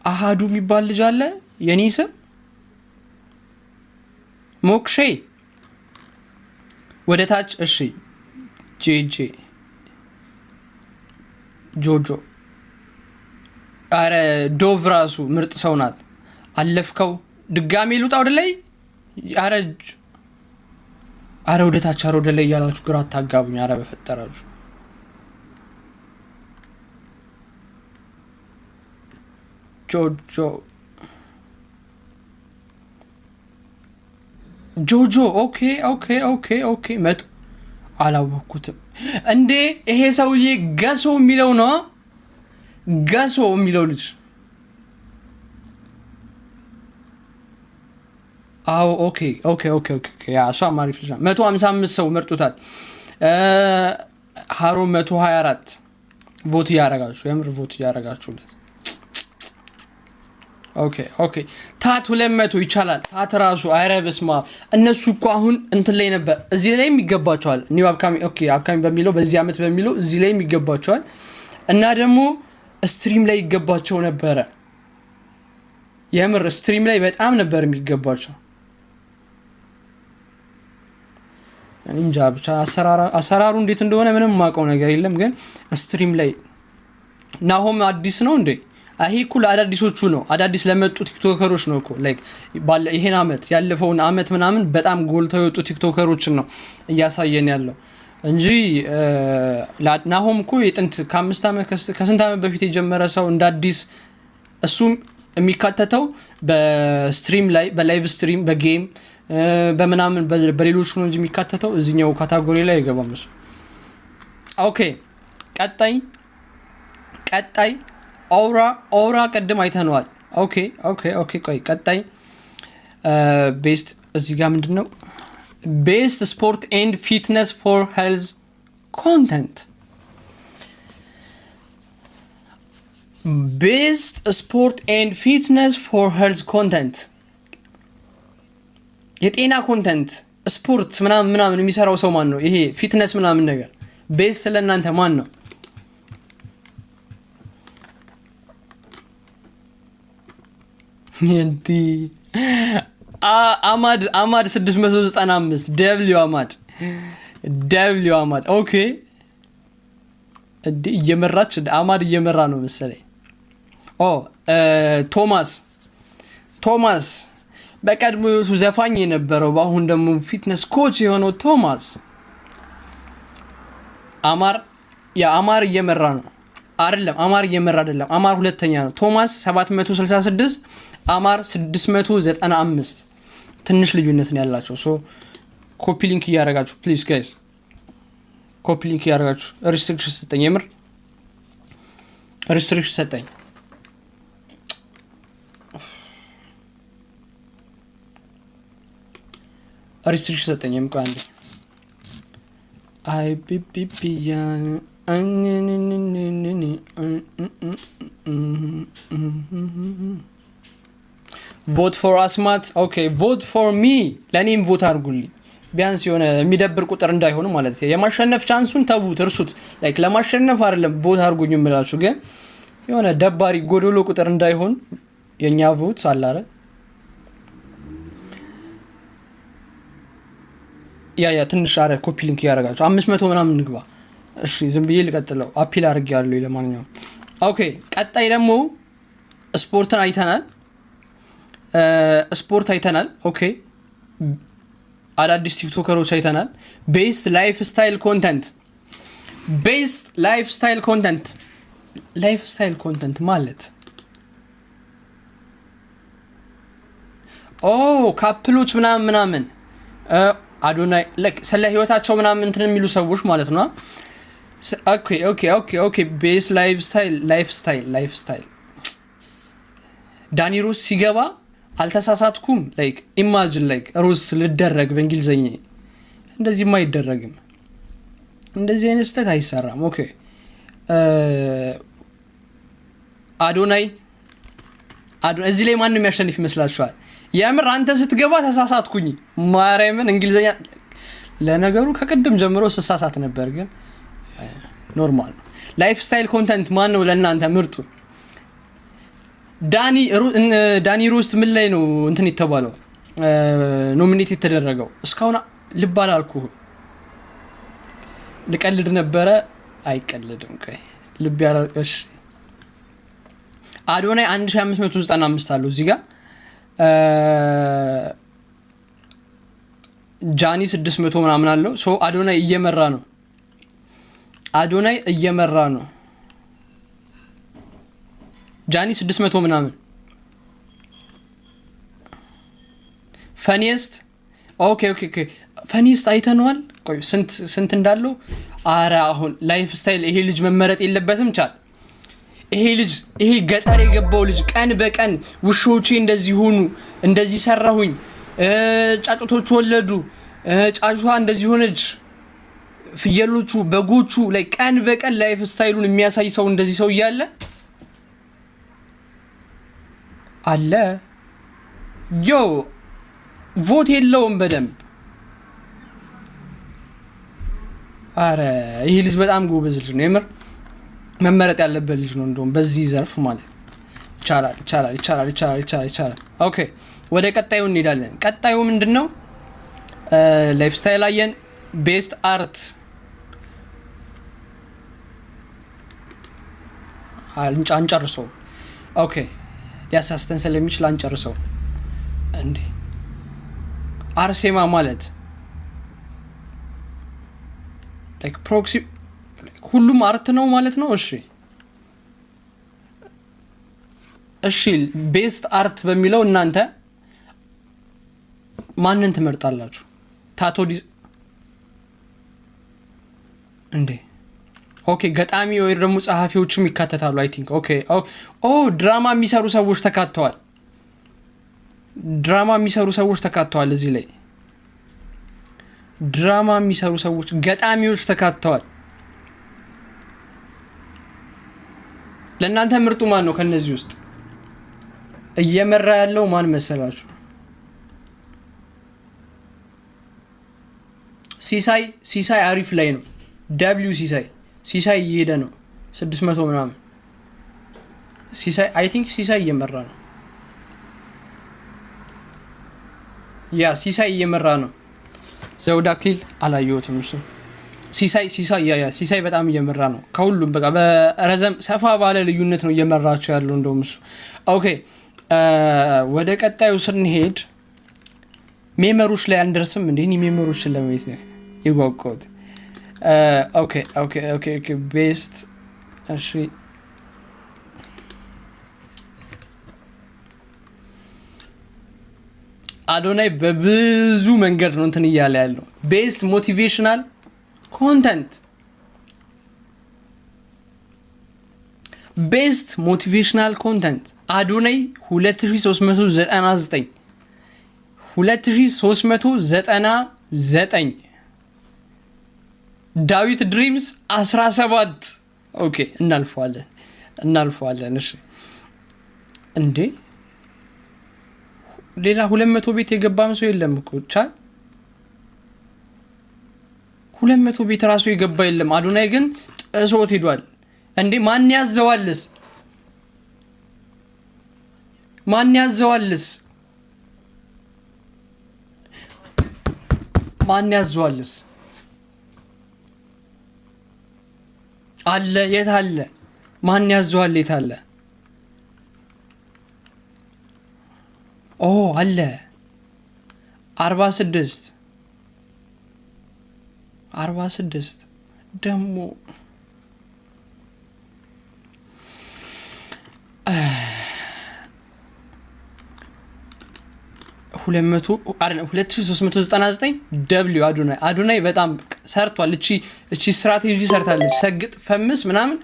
አሃዱ የሚባል ልጅ አለ። የኔ ስም ሞክሼ ወደ ታች። እሺ ጄጄ ጆጆ አረ ዶቭ ራሱ ምርጥ ሰው ናት። አለፍከው ድጋሜ ልውጣ ወደ ላይ። አረ ወደ ታች፣ አረ ወደ ላይ ያላችሁ ግራ አታጋቡኝ። አረ በፈጠራችሁ ጆጆ ኦኬ መጡ። አላወኩትም እንዴ ይሄ ሰውዬ ገሶ የሚለው ነው። ገሶ የሚለው ልጅ አዎ ኦኬ ያ እሷ ማሪፍ ልጅ 155 ሰው መርጦታል። ሃሮ 124 ቮት ያረጋችሁ፣ የምር ቮት ያረጋችሁለት። ኦኬ ታት 200 ይቻላል። ታት ራሱ አይረብስማ። እነሱ እኮ አሁን እንትን ላይ ነበር፣ እዚህ ላይ የሚገባቸዋል። ኒው አፕካሚ በሚለው በዚህ አመት በሚለው እዚህ ላይ የሚገባቸዋል። እና ደግሞ ስትሪም ላይ ይገባቸው ነበረ። የምር ስትሪም ላይ በጣም ነበር የሚገባቸው። እንጃ ብቻ አሰራሩ እንዴት እንደሆነ ምንም ማውቀው ነገር የለም። ግን ስትሪም ላይ ናሆም አዲስ ነው እንዴ? ይሄ እኮ ለአዳዲሶቹ ነው፣ አዳዲስ ለመጡ ቲክቶከሮች ነው እኮ። ላይክ ይሄን አመት ያለፈውን አመት ምናምን በጣም ጎልተው የወጡ ቲክቶከሮችን ነው እያሳየን ያለው እንጂ ናሆም እኮ የጥንት ከ5 አመት ከስንት አመት በፊት የጀመረ ሰው እንደ አዲስ እሱም የሚካተተው በስትሪም ላይ በላይቭ ስትሪም በጌም በምናምን በሌሎች ነው እንጂ የሚካተተው እዚህኛው ካታጎሪ ላይ አይገባም እሱ። ኦኬ ቀጣይ ኦራ ቀድም አይተነዋል። ኦኬ ቆይ ቀጣይ ቤስት እዚህ ጋር ምንድነው ቤስት ስፖርት ኤንድ ፊትነስ ፎር ሄልዝ ኮንተንት ቤስት ስፖርት ኤንድ ፊትነስ ፎር ሄልዝ ኮንተንት የጤና ኮንተንት ስፖርት ምናምን የሚሰራው ሰው ማን ነው? ይሄ ፊትነስ ምናምን ነገር ቤስት ለእናንተ ማን ነው? እንዲ አማድ 695 ደብሊው አማድ ኦኬ እንዲ እየመራች አማድ እየመራ ነው መሰለኝ። ቶማስ በቀድሞ ዘፋኝ የነበረው በአሁን ደግሞ ፊትነስ ኮች የሆነው ቶማስ አማር እየመራ ነው አይደለም? አማር እየመራ አይደለም። አማር ሁለተኛ ነው። ቶማስ 766 አማር 695 ትንሽ ልዩነት ነው ያላቸው። ሶ ኮፒ ሊንክ እያደረጋችሁ ፕሊዝ ጋይስ ኮፒ ሊንክ እያደረጋችሁ ሪስትሪክሽን ሰጠኝ። የምር ሪስትሪክሽን ሰጠኝ። ሪስትሪክሽን ሰጠኝ። የምር አንዴ አይ ቢቢያን ቮት ፎር አስማት ኦኬ ቮት ፎር ሚ ለኔም ቮት አድርጉልኝ። ቢያንስ የሆነ የሚደብር ቁጥር እንዳይሆን ማለት ነው። የማሸነፍ ቻንሱን ተውት እርሱት። ላይክ ለማሸነፍ አይደለም ቮት አድርጉኝ እምላችሁ፣ ግን የሆነ ደባሪ ጎዶሎ ቁጥር እንዳይሆን የኛ ቮት አለ አይደል? ያ ትንሽ አረ ኮፒ ሊንክ ያደርጋችሁ 500 ምናምን እንግባ። እሺ ዝም ብዬ ልቀጥለው። አፒል አድርጌያለሁ። ለማንኛውም ኦኬ ቀጣይ ደግሞ ስፖርትን አይተናል። ኦኬ አዳዲስ ቲክቶከሮች አይተናል። ቤስት ላይፍ ስታይል ኮንተንት ማለት ካፕሎች ምናምን አዶናይ ስለ ህይወታቸው ምናምን እንትን የሚሉ ሰዎች ማለት ነው። ኦኬ ቤስት ላይፍ ስታይል ዳኒ ሮስ ሲገባ አልተሳሳትኩም። ላይክ ኢማጂን ላይክ ሮስ ልደረግ በእንግሊዘኛ እንደዚህማ አይደረግም። እንደዚህ አይነት ስህተት አይሰራም። ኦኬ አዶናይ እዚህ ላይ ማንም ያሸንፍ ይመስላችኋል? የምር አንተ ስትገባ ተሳሳትኩኝ ማርያምን። እንግሊዘኛ ለነገሩ ከቅድም ጀምሮ ስሳሳት ነበር፣ ግን ኖርማል ነው። ላይፍ ስታይል ኮንተንት ማን ነው ለእናንተ ምርጡ? ዳኒ ሮስት ምን ላይ ነው እንትን የተባለው ኖሚኔት የተደረገው? እስካሁን ልብ አላልኩህ። ልቀልድ ነበረ፣ አይቀልድም። ልብ ያላልቀሽ አዶናይ 1595 አለው እዚህ ጋር። ጃኒ 600 ምናምን አለው። ሶ አዶናይ እየመራ ነው። ጃኒ 600 ምናምን። ፈኒስት ኦኬ ፈኒስት አይተነዋል። ቆይ ስንት እንዳለው አረ አሁን ላይፍ ስታይል ይሄ ልጅ መመረጥ የለበትም ቻል። ይሄ ገጠር የገባው ልጅ ቀን በቀን ውሾቼ እንደዚህ ሆኑ፣ እንደዚህ ሰራሁኝ፣ ጫጩቶቹ ወለዱ፣ ጫጩቷ እንደዚህ ሆነች፣ ፍየሎቹ፣ በጎቹ ላይ ቀን በቀን ላይፍ ስታይሉን የሚያሳይ ሰው እንደዚህ ሰው እያለ አለ ቮት የለውም በደንብ። አረ ይሄ ልጅ በጣም ጎበዝ ልጅ ነው የምር መመረጥ ያለበት ልጅ ነው። እንደውም በዚህ ዘርፍ ማለት ይቻላል። ኦኬ ወደ ቀጣዩ እንሄዳለን። ቀጣዩ ምንድነው? ላይፍ ስታይል አየን። ቤስት አርት አንጨርሰው። ኦኬ ሊያሳስተን ስለሚችል አንጨርሰው። እንዴ አርሴማ ማለት ላይክ ፕሮክሲ ሁሉም አርት ነው ማለት ነው። እሺ ቤስት አርት በሚለው እናንተ ማንን ትመርጣላችሁ? እንዴ ኦኬ ገጣሚ ወይ ደግሞ ጸሐፊዎችም ይካተታሉ አይ ቲንክ ኦኬ ኦ ድራማ የሚሰሩ ሰዎች ተካተዋል እዚህ ላይ ድራማ የሚሰሩ ሰዎች ገጣሚዎች ተካተዋል ለእናንተ ምርጡ ማን ነው ከነዚህ ውስጥ እየመራ ያለው ማን መሰላችሁ ሲሳይ አሪፍ ላይ ነው ደብሊው ሲሳይ እየሄደ ነው 600 ምናምን ሲሳይ አይ ቲንክ ሲሳይ እየመራ ነው ያ ሲሳይ እየመራ ነው ዘውድ አክሊል አላየሁትም እሱ ሲሳይ በጣም እየመራ ነው ከሁሉም በቃ በረዘም ሰፋ ባለ ልዩነት ነው እየመራቸው ያለው እንደውም እሱ ኦኬ ወደ ቀጣዩ ስንሄድ ሜሞሪዎች ላይ አንደርስም እንዴ እኔ ሜሞሪዎችን ለማየት ነው ይጓጓሁት ኦኬ ቤስት እሺ አዶናይ በብዙ መንገድ ነው እንትን እያለ ያለው ቤስት ሞቲቬሽናል ኮንተንት አዶናይ 2399 ዳዊት ድሪምስ 17 ኦኬ እናልፈዋለን እሺ እንዴ ሌላ 200 ቤት የገባም ሰው የለም እኮ ቻል 200 ቤት ራሱ የገባ የለም አዶናይ ግን ጥሶት ሄዷል እንዴ ማን ያዘዋልስ አለ የት አለ ማን ያዘዋል የት አለ ኦ አለ 46 ደሞ 2399 ደብሊው አዶናይ በጣም ሰርቷል እቺ ስትራቴጂ ሰርታለች ሰግጥ ፈምስ ምናምን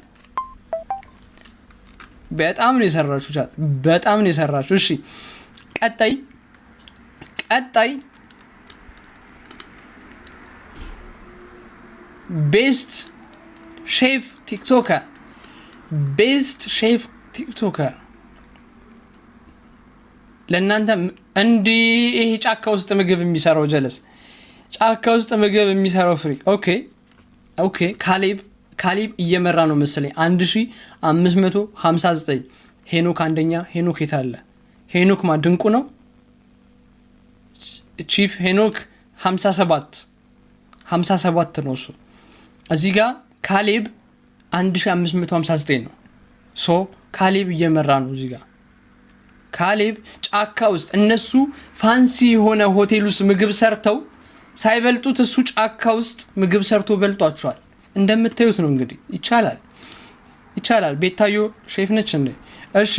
በጣም ነው የሰራችው ቻት በጣም ነው የሰራችው እሺ ቀጣይ ቤስት ሼፍ ቲክቶከር ለእናንተ እንዲህ ይሄ ጫካ ውስጥ ምግብ የሚሰራው ጀለስ ጫካ ውስጥ ምግብ የሚሰራው ፍሪክ ኦኬ ካሌብ እየመራ ነው መሰለኝ 1559 ሄኖክ አንደኛ ሄኖክ የታለ ሄኖክ ድንቁ ነው ቺፍ ሄኖክ 57 ነው እሱ እዚህ ጋር ካሌብ 1559 ነው ሶ ካሌብ እየመራ ነው እዚህ ጋር ካሌብ ጫካ ውስጥ እነሱ ፋንሲ የሆነ ሆቴል ውስጥ ምግብ ሰርተው ሳይበልጡት እሱ ጫካ ውስጥ ምግብ ሰርቶ በልጧቸዋል እንደምታዩት ነው እንግዲህ ይቻላል ቤታዮ ሼፍ ነች እንዴ እሺ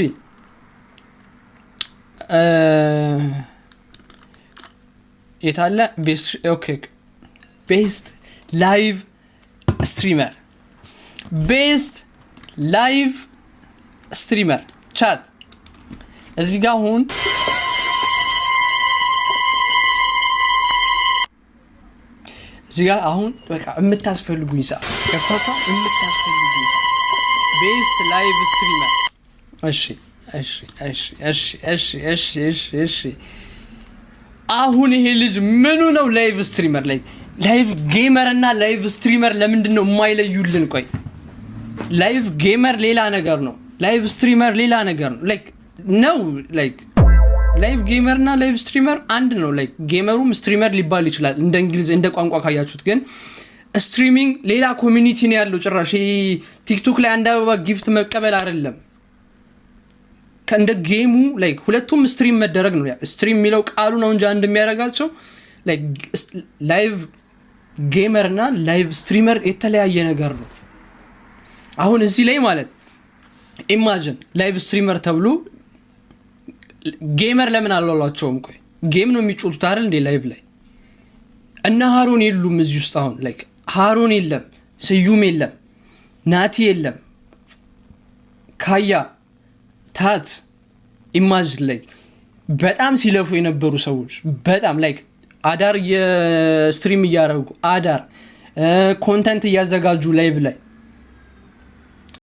የታለ ቤስት ላይቭ ስትሪመር ቻት እዚህ ጋር አሁን በቃ የምታስፈልጉኝ ሰዓት ቤስት ላይቭ ስትሪመር እሺ አሁን ይሄ ልጅ ምኑ ነው ላይቭ ስትሪመር ላይቭ ጌመር እና ላይቭ ስትሪመር ለምንድን ነው የማይለዩልን ቆይ ላይቭ ጌመር ሌላ ነገር ነው ላይቭ ስትሪመር ሌላ ነገር ነው ላይቭ ጌመር እና ላይቭ ስትሪመር አንድ ነው ጌመሩም ስትሪመር ሊባል ይችላል እንደ እንግሊዝ እንደ ቋንቋ ካያችሁት ግን ስትሪሚንግ ሌላ ኮሚኒቲ ነው ያለው ጭራሽ ቲክቶክ ላይ አንድ አበባ ጊፍት መቀበል አይደለም ከእንደ ጌሙ ሁለቱም ስትሪም መደረግ ነው ስትሪም የሚለው ቃሉ ነው እንጂ አንድ የሚያደርጋቸው ላይቭ ጌመር እና ላይቭ ስትሪመር የተለያየ ነገር ነው አሁን እዚህ ላይ ማለት ኢማጂን ላይቭ ስትሪመር ተብሎ ጌመር ለምን አላሏቸውም ቆይ ጌም ነው የሚጫወቱት አይደል እንዴ ላይቭ ላይ እና ሃሮን የሉም እዚህ ውስጥ አሁን ሃሮን የለም ስዩም የለም ናቲ የለም ካያ ታት ኢማጅን ላይ በጣም ሲለፉ የነበሩ ሰዎች በጣም ላይክ አዳር የስትሪም እያደረጉ አዳር ኮንተንት እያዘጋጁ ላይቭ ላይ